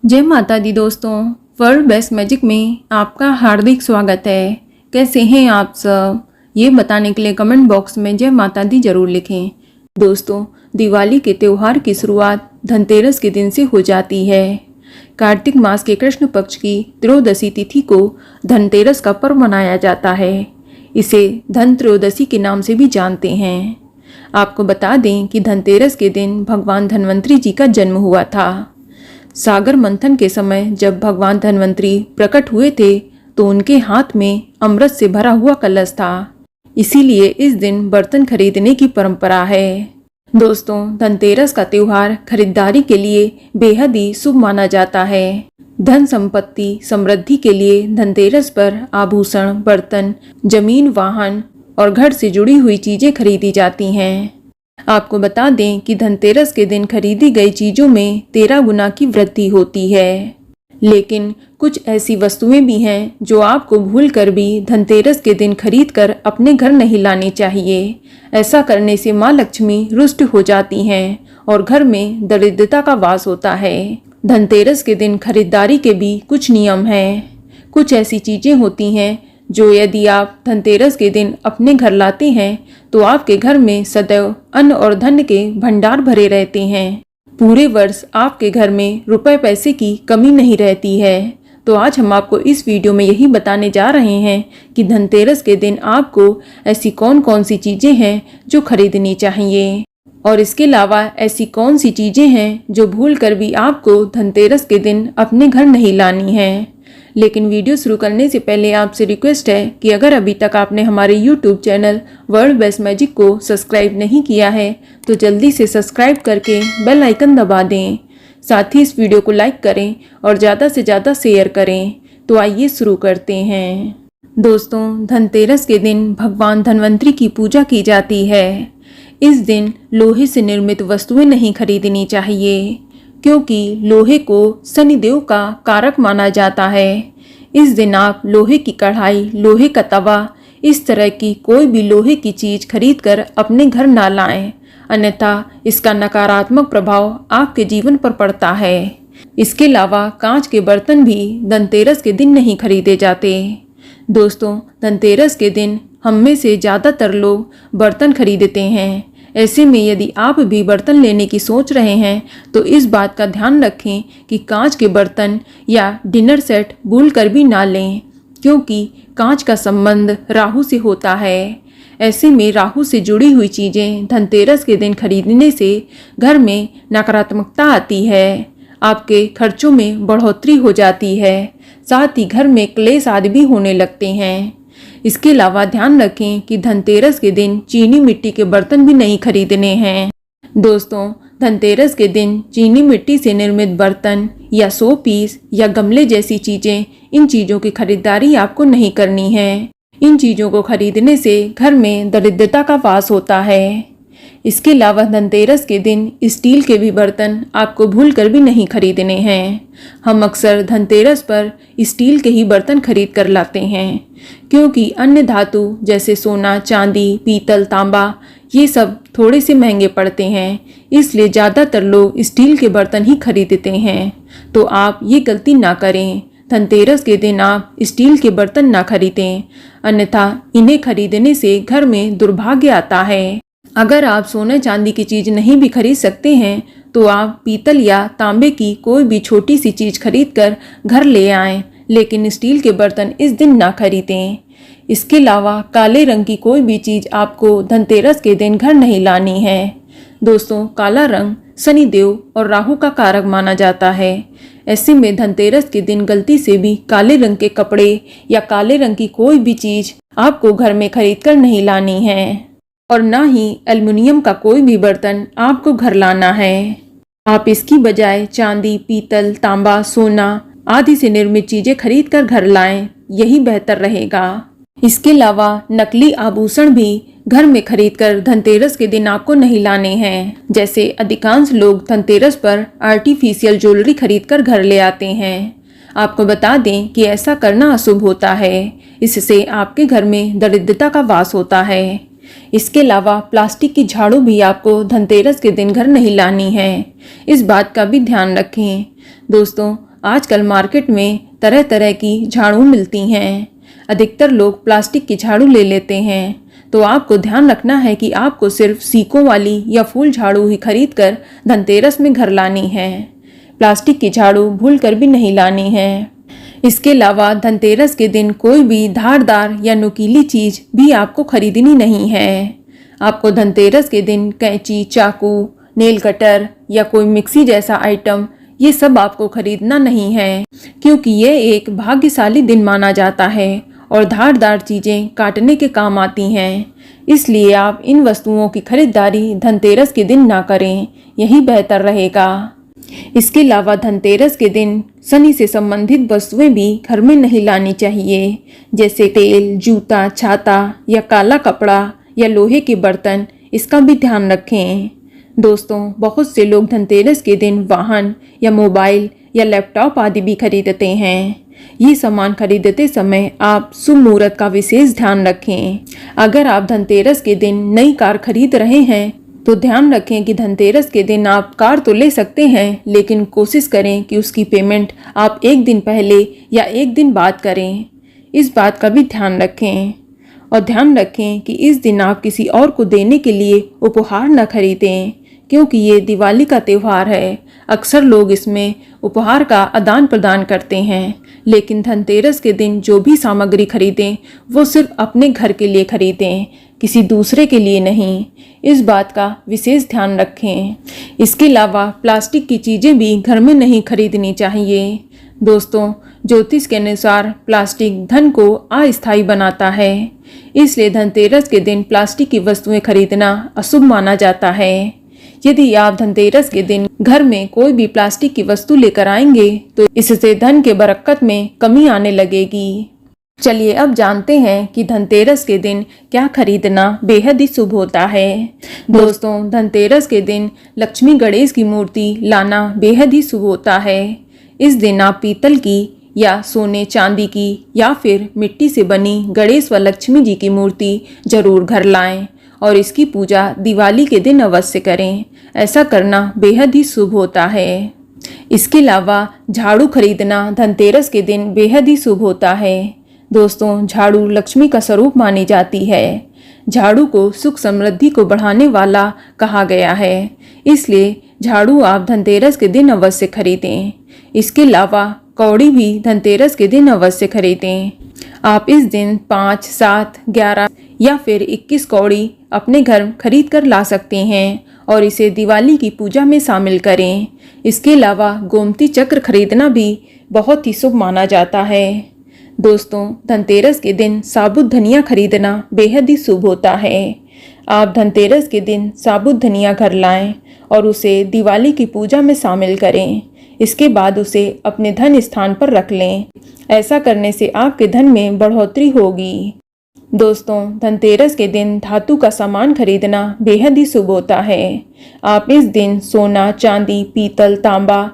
जय माता दी दोस्तों, वर्ल्ड बेस्ट मैजिक में आपका हार्दिक स्वागत है। कैसे हैं आप सब, ये बताने के लिए कमेंट बॉक्स में जय माता दी जरूर लिखें। दोस्तों, दिवाली के त्यौहार की शुरुआत धनतेरस के दिन से हो जाती है। कार्तिक मास के कृष्ण पक्ष की त्रयोदशी तिथि को धनतेरस का पर्व मनाया जाता है। इसे धन त्रयोदशी के नाम से भी जानते हैं। आपको बता दें कि धनतेरस के दिन भगवान धन्वंतरी जी का जन्म हुआ था। सागर मंथन के समय जब भगवान धन्वंतरी प्रकट हुए थे तो उनके हाथ में अमृत से भरा हुआ कलश था। इसीलिए इस दिन बर्तन खरीदने की परंपरा है। दोस्तों, धनतेरस का त्योहार खरीदारी के लिए बेहद ही शुभ माना जाता है। धन संपत्ति समृद्धि के लिए धनतेरस पर आभूषण, बर्तन, जमीन, वाहन और घर से जुड़ी हुई चीजें खरीदी जाती हैं। आपको बता दें कि धनतेरस के दिन खरीदी गई चीजों में 13 गुना की वृद्धि होती है। लेकिन कुछ ऐसी वस्तुएं भी हैं जो आपको भूलकर भी धनतेरस के दिन खरीदकर अपने घर नहीं लानी चाहिए। ऐसा करने से माँ लक्ष्मी रुष्ट हो जाती हैं और घर में दरिद्रता का वास होता है। धनतेरस के दिन खरीदारी के भी कुछ नियम हैं। कुछ ऐसी चीजें होती हैं जो यदि आप धनतेरस के दिन अपने घर लाते हैं तो आपके घर में सदैव अन्न और धन के भंडार भरे रहते हैं। पूरे वर्ष आपके घर में रुपए पैसे की कमी नहीं रहती है। तो आज हम आपको इस वीडियो में यही बताने जा रहे हैं कि धनतेरस के दिन आपको ऐसी कौन कौन सी चीजें हैं जो खरीदनी चाहिए, और इसके अलावा ऐसी कौन सी चीजें हैं जो भूल कर भी आपको धनतेरस के दिन अपने घर नहीं लानी है। लेकिन वीडियो शुरू करने से पहले आपसे रिक्वेस्ट है कि अगर अभी तक आपने हमारे YouTube channel world best magic को सब्सक्राइब नहीं किया है तो जल्दी से सब्सक्राइब करके बेल आइकन दबा दें। साथ ही इस वीडियो को लाइक करें और ज़्यादा से ज़्यादा शेयर करें। तो आइए शुरू करते हैं। दोस्तों, धनतेरस के दिन भगवान धन्वंतरी की पूजा की जाती है। इस दिन लोहे से निर्मित वस्तुएं नहीं खरीदनी चाहिए, क्योंकि लोहे को शनिदेव का कारक माना जाता है। इस दिन आप लोहे की कढ़ाई, लोहे का तवा, इस तरह की कोई भी लोहे की चीज खरीदकर अपने घर ना लाएं, अन्यथा इसका नकारात्मक प्रभाव आपके जीवन पर पड़ता है। इसके अलावा कांच के बर्तन भी धनतेरस के दिन नहीं खरीदे जाते। दोस्तों, धनतेरस के दिन हम में से ज़्यादातर लोग बर्तन खरीदते हैं। ऐसे में यदि आप भी बर्तन लेने की सोच रहे हैं तो इस बात का ध्यान रखें कि कांच के बर्तन या डिनर सेट भूल कर भी ना लें, क्योंकि कांच का संबंध राहु से होता है। ऐसे में राहु से जुड़ी हुई चीज़ें धनतेरस के दिन खरीदने से घर में नकारात्मकता आती है, आपके खर्चों में बढ़ोतरी हो जाती है, साथ ही घर में क्लेश आदि भी होने लगते हैं। इसके अलावा ध्यान रखें कि धनतेरस के दिन चीनी मिट्टी के बर्तन भी नहीं खरीदने हैं। दोस्तों, धनतेरस के दिन चीनी मिट्टी से निर्मित बर्तन या शो पीस या गमले जैसी चीजें, इन चीजों की खरीदारी आपको नहीं करनी है। इन चीजों को खरीदने से घर में दरिद्रता का वास होता है। इसके अलावा धनतेरस के दिन स्टील के भी बर्तन आपको भूलकर भी नहीं खरीदने हैं। हम अक्सर धनतेरस पर स्टील के ही बर्तन खरीद कर लाते हैं, क्योंकि अन्य धातु जैसे सोना, चांदी, पीतल, तांबा ये सब थोड़े से महंगे पड़ते हैं। इसलिए ज़्यादातर लोग स्टील के बर्तन ही खरीदते हैं। तो आप ये गलती ना करें। धनतेरस के दिन आप स्टील के बर्तन ना खरीदें, अन्यथा इन्हें खरीदने से घर में दुर्भाग्य आता है। अगर आप सोने चांदी की चीज़ नहीं भी खरीद सकते हैं तो आप पीतल या तांबे की कोई भी छोटी सी चीज़ खरीद कर घर ले आएं, लेकिन स्टील के बर्तन इस दिन ना खरीदें। इसके अलावा काले रंग की कोई भी चीज़ आपको धनतेरस के दिन घर नहीं लानी है। दोस्तों, काला रंग शनिदेव और राहु का कारक माना जाता है। ऐसे में धनतेरस के दिन गलती से भी काले रंग के कपड़े या काले रंग की कोई भी चीज़ आपको घर में खरीद कर नहीं लानी है, और ना ही एल्युमिनियम का कोई भी बर्तन आपको घर लाना है। आप इसकी बजाय चांदी, पीतल, तांबा, सोना आदि से निर्मित चीजें खरीद कर घर लाएं, यही बेहतर रहेगा। इसके अलावा नकली आभूषण भी घर में खरीदकर धनतेरस के दिन आपको नहीं लाने हैं। जैसे अधिकांश लोग धनतेरस पर आर्टिफिशियल ज्वेलरी खरीदकर घर ले आते हैं। आपको बता दें कि ऐसा करना अशुभ होता है। इससे आपके घर में दरिद्रता का वास होता है। इसके अलावा प्लास्टिक की झाड़ू भी आपको धनतेरस के दिन घर नहीं लानी है। इस बात का भी ध्यान रखें। दोस्तों, आजकल मार्केट में तरह तरह की झाड़ू मिलती हैं। अधिकतर लोग प्लास्टिक की झाड़ू ले लेते हैं, तो आपको ध्यान रखना है कि आपको सिर्फ सीकों वाली या फूल झाड़ू ही खरीद कर धनतेरस में घर लानी है। प्लास्टिक की झाड़ू भूल कर भी नहीं लानी है। इसके अलावा धनतेरस के दिन कोई भी धारदार या नुकीली चीज़ भी आपको खरीदनी नहीं है। आपको धनतेरस के दिन कैंची, चाकू, नेल कटर या कोई मिक्सी जैसा आइटम ये सब आपको खरीदना नहीं है, क्योंकि ये एक भाग्यशाली दिन माना जाता है और धारदार चीज़ें काटने के काम आती हैं। इसलिए आप इन वस्तुओं की खरीदारी धनतेरस के दिन ना करें, यही बेहतर रहेगा। इसके अलावा धनतेरस के दिन शनि से संबंधित वस्तुएं भी घर में नहीं लानी चाहिए, जैसे तेल, जूता, छाता या काला कपड़ा या लोहे के बर्तन। इसका भी ध्यान रखें। दोस्तों, बहुत से लोग धनतेरस के दिन वाहन या मोबाइल या लैपटॉप आदि भी खरीदते हैं। ये सामान खरीदते समय आप शुभ मुहूर्त का विशेष ध्यान रखें। अगर आप धनतेरस के दिन नई कार खरीद रहे हैं तो ध्यान रखें कि धनतेरस के दिन आप कार तो ले सकते हैं, लेकिन कोशिश करें कि उसकी पेमेंट आप एक दिन पहले या एक दिन बाद करें। इस बात का भी ध्यान रखें और ध्यान रखें कि इस दिन आप किसी और को देने के लिए उपहार न खरीदें, क्योंकि ये दिवाली का त्यौहार है। अक्सर लोग इसमें उपहार का आदान प्रदान करते हैं, लेकिन धनतेरस के दिन जो भी सामग्री खरीदें वो सिर्फ अपने घर के लिए खरीदें, किसी दूसरे के लिए नहीं। इस बात का विशेष ध्यान रखें। इसके अलावा प्लास्टिक की चीज़ें भी घर में नहीं खरीदनी चाहिए। दोस्तों, ज्योतिष के अनुसार प्लास्टिक धन को अस्थायी बनाता है, इसलिए धनतेरस के दिन प्लास्टिक की वस्तुएं खरीदना अशुभ माना जाता है। यदि आप धनतेरस के दिन घर में कोई भी प्लास्टिक की वस्तु लेकर आएंगे तो इससे धन के बरकत में कमी आने लगेगी। चलिए अब जानते हैं कि धनतेरस के दिन क्या खरीदना बेहद ही शुभ होता है। दोस्तों, धनतेरस के दिन लक्ष्मी गणेश की मूर्ति लाना बेहद ही शुभ होता है। इस दिन आप पीतल की या सोने चांदी की या फिर मिट्टी से बनी गणेश व लक्ष्मी जी की मूर्ति जरूर घर लाएं और इसकी पूजा दिवाली के दिन अवश्य करें। ऐसा करना बेहद ही शुभ होता है। इसके अलावा झाड़ू खरीदना धनतेरस के दिन बेहद ही शुभ होता है। दोस्तों, झाड़ू लक्ष्मी का स्वरूप मानी जाती है। झाड़ू को सुख समृद्धि को बढ़ाने वाला कहा गया है, इसलिए झाड़ू आप धनतेरस के दिन अवश्य खरीदें। इसके अलावा कौड़ी भी धनतेरस के दिन अवश्य खरीदें। आप इस दिन 5, 7, 11 या फिर 21 कौड़ी अपने घर खरीद कर ला सकते हैं और इसे दिवाली की पूजा में शामिल करें। इसके अलावा गोमती चक्र खरीदना भी बहुत ही शुभ माना जाता है। दोस्तों, धनतेरस के दिन साबुत धनिया खरीदना बेहद ही शुभ होता है। आप धनतेरस के दिन साबुत धनिया घर लाएं और उसे दिवाली की पूजा में शामिल करें। इसके बाद उसे अपने धन स्थान पर रख लें। ऐसा करने से आपके धन में बढ़ोतरी होगी। दोस्तों, धनतेरस के दिन धातु का सामान खरीदना बेहद ही शुभ होता है। आप इस दिन सोना, चांदी, पीतल, तांबा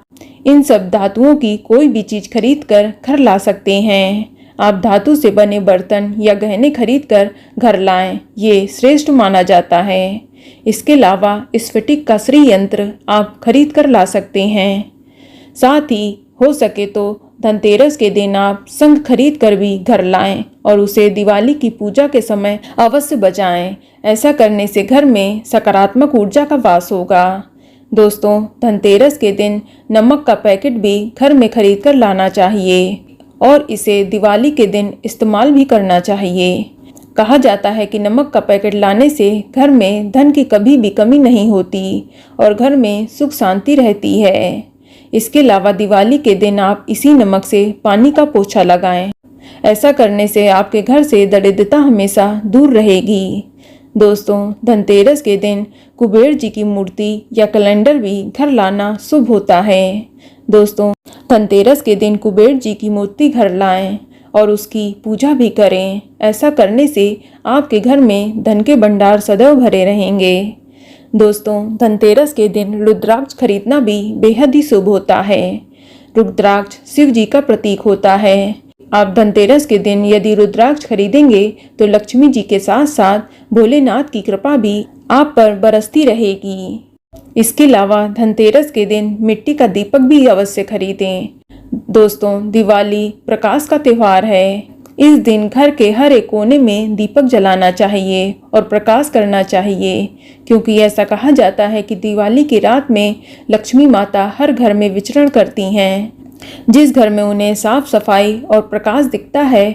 इन सब धातुओं की कोई भी चीज़ खरीद कर घर ला सकते हैं। आप धातु से बने बर्तन या गहने खरीद कर घर लाएं, ये श्रेष्ठ माना जाता है। इसके अलावा स्फटिक का श्री यंत्र आप खरीद कर ला सकते हैं। साथ ही हो सके तो धनतेरस के दिन आप शंख खरीद कर भी घर लाएं और उसे दिवाली की पूजा के समय अवश्य बजाएं। ऐसा करने से घर में सकारात्मक ऊर्जा का वास होगा। दोस्तों, धनतेरस के दिन नमक का पैकेट भी घर में खरीद कर लाना चाहिए और इसे दिवाली के दिन इस्तेमाल भी करना चाहिए। कहा जाता है कि नमक का पैकेट लाने से घर में धन की कभी भी कमी नहीं होती और घर में सुख शांति रहती है। इसके अलावा दिवाली के दिन आप इसी नमक से पानी का पोछा लगाएं। ऐसा करने से आपके घर से दरिद्रता हमेशा दूर रहेगी। दोस्तों, धनतेरस के दिन कुबेर जी की मूर्ति या कैलेंडर भी घर लाना शुभ होता है। दोस्तों, धनतेरस के दिन कुबेर जी की मूर्ति घर लाएं और उसकी पूजा भी करें। ऐसा करने से आपके घर में धन के भंडार सदैव भरे रहेंगे। दोस्तों, धनतेरस के दिन रुद्राक्ष खरीदना भी बेहद ही शुभ होता है। रुद्राक्ष शिव जी का प्रतीक होता है। आप धनतेरस के दिन यदि रुद्राक्ष खरीदेंगे तो लक्ष्मी जी के साथ साथ भोलेनाथ की कृपा भी आप पर बरसती रहेगी। इसके अलावा धनतेरस के दिन मिट्टी का दीपक भी अवश्य खरीदें। दोस्तों, दिवाली प्रकाश का त्यौहार है। इस दिन घर के हर एक कोने में दीपक जलाना चाहिए और प्रकाश करना चाहिए, क्योंकि ऐसा कहा जाता है कि दिवाली की रात में लक्ष्मी माता हर घर में विचरण करती हैं। जिस घर में उन्हें साफ सफाई और प्रकाश दिखता है,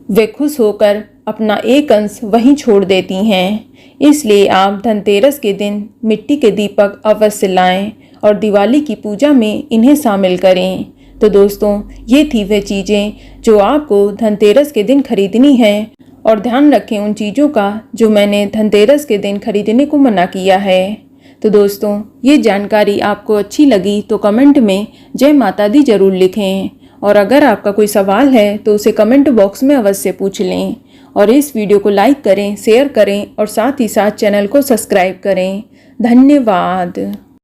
वे खुश होकर अपना एक अंश वहीं छोड़ देती हैं। इसलिए आप धनतेरस के दिन मिट्टी के दीपक अवश्य लाएं और दिवाली की पूजा में इन्हें शामिल करें। तो दोस्तों, ये थी वे चीज़ें जो आपको धनतेरस के दिन खरीदनी है, और ध्यान रखें उन चीज़ों का जो मैंने धनतेरस के दिन खरीदने को मना किया है। तो दोस्तों, ये जानकारी आपको अच्छी लगी तो कमेंट में जय माता दी जरूर लिखें, और अगर आपका कोई सवाल है तो उसे कमेंट बॉक्स में अवश्य पूछ लें। और इस वीडियो को लाइक करें, शेयर करें और साथ ही साथ चैनल को सब्सक्राइब करें। धन्यवाद।